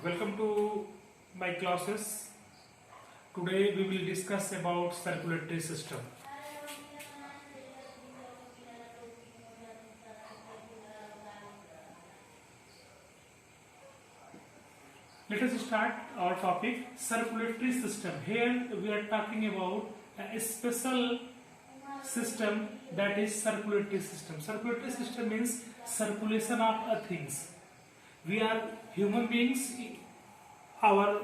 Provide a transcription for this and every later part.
Welcome to my classes. Today we will discuss about circulatory system. Let us start our topic circulatory system. Here we are talking about a special system, that is circulatory system. Circulatory system means circulation of things. We are human beings. Our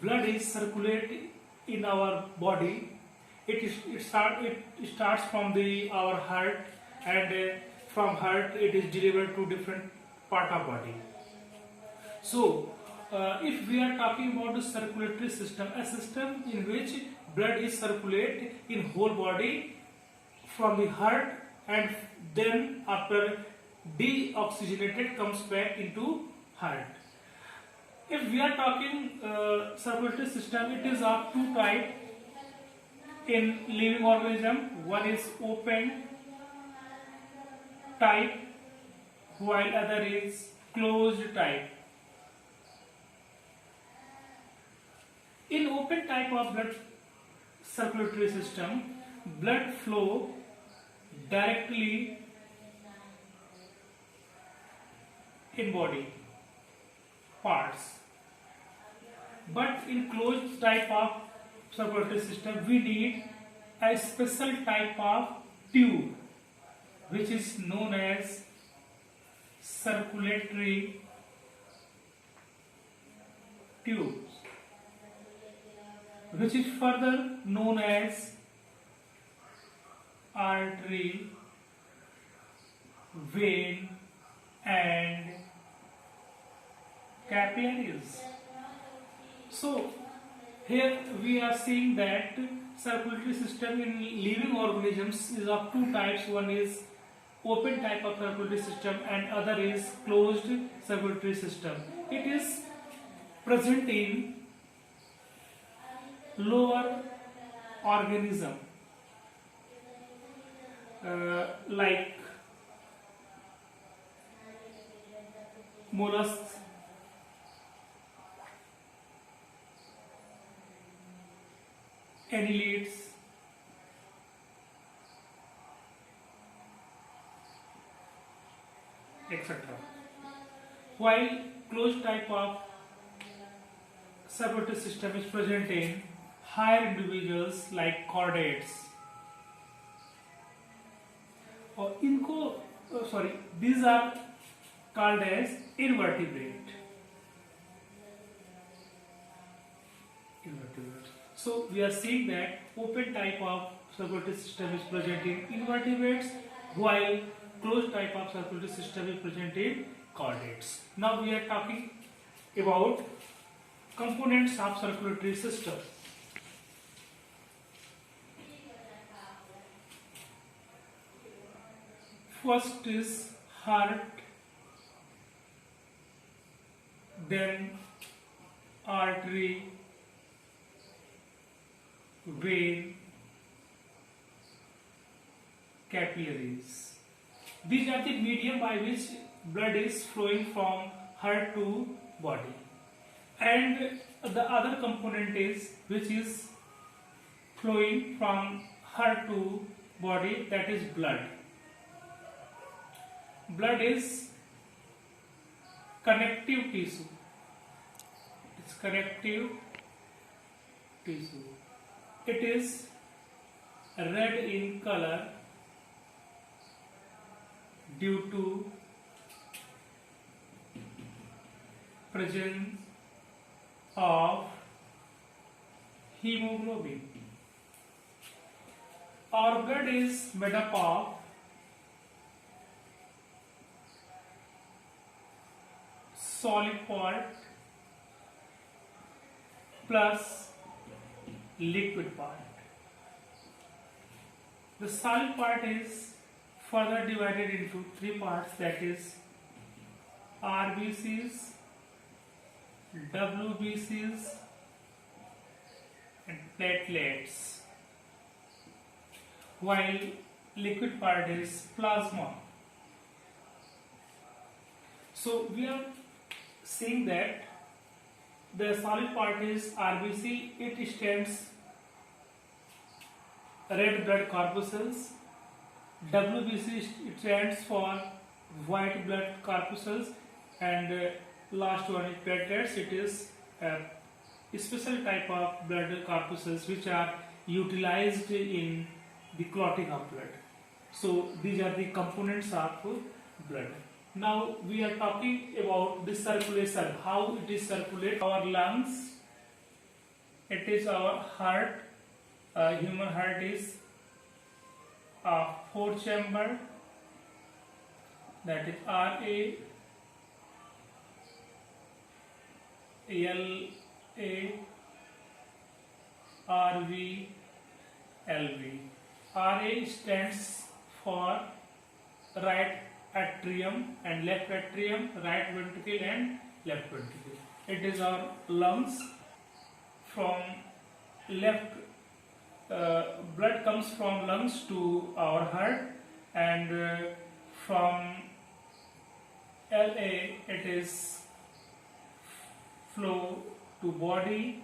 blood is circulated in our body. It starts from our heart, and from heart it is delivered to different part of body. So if we are talking about the circulatory system, a system in which blood is circulated in whole body from the heart, and then after deoxygenated comes back into heart. If we are talking circulatory system, it is of two types in living organism. One is open type, while other is closed type. In open type of blood circulatory system, blood flow directly in body parts. But in closed type of circulatory system, we need a special type of tube, which is known as circulatory tubes, which is further known as artery, vein, and capillaries. So here we are seeing that circulatory system in living organisms is of two types. One is open type of circulatory system and other is closed circulatory system. It is present in lower organism like mollusks, annelids, etc. While closed type of circulatory system is present in higher individuals like chordates. These are called as invertebrate. So we are seeing that open type of circulatory system is present in invertebrates, while closed type of circulatory system is present in chordates. Now we are talking about components of circulatory system. First is heart, then artery, vein, capillaries. These are the medium by which blood is flowing from heart to body. And the other component is which is flowing from heart to body, that is blood. Blood is connective tissue. It's connective tissue. It is red in color due to presence of hemoglobin. Our blood is made up of solid part plus liquid part. The solid part is further divided into three parts, that is RBCs, WBCs, and platelets, while liquid part is plasma. So we are seeing that the solid part is RBC. It stands red blood corpuscles. WBC stands for white blood corpuscles, and last one is platelets. It is a special type of blood corpuscles which are utilized in the clotting of blood. So these are the components of blood. Now we are talking about the circulation, how it is circulate. Our lungs, it is our heart. Human heart is a 4-chamber, that is RA, LA, RV, LV. RA stands for right atrium and left atrium, right ventricle and left ventricle. It is our lungs. From left, blood comes from lungs to our heart, and from LA it is flow to body,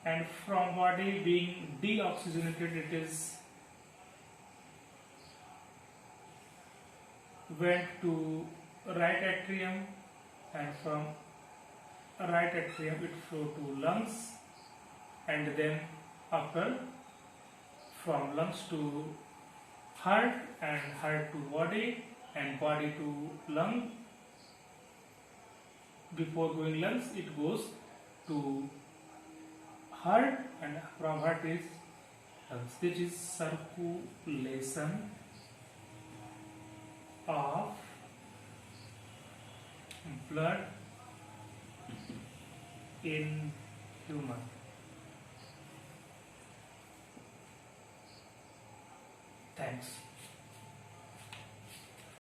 and from body being deoxygenated it is went to right atrium, and from right atrium it flow to lungs, and then after from lungs to heart, and heart to body, and body to lung. Before going lungs it goes to heart, and from heart is lungs. This is circulation of blood in human. Thanks.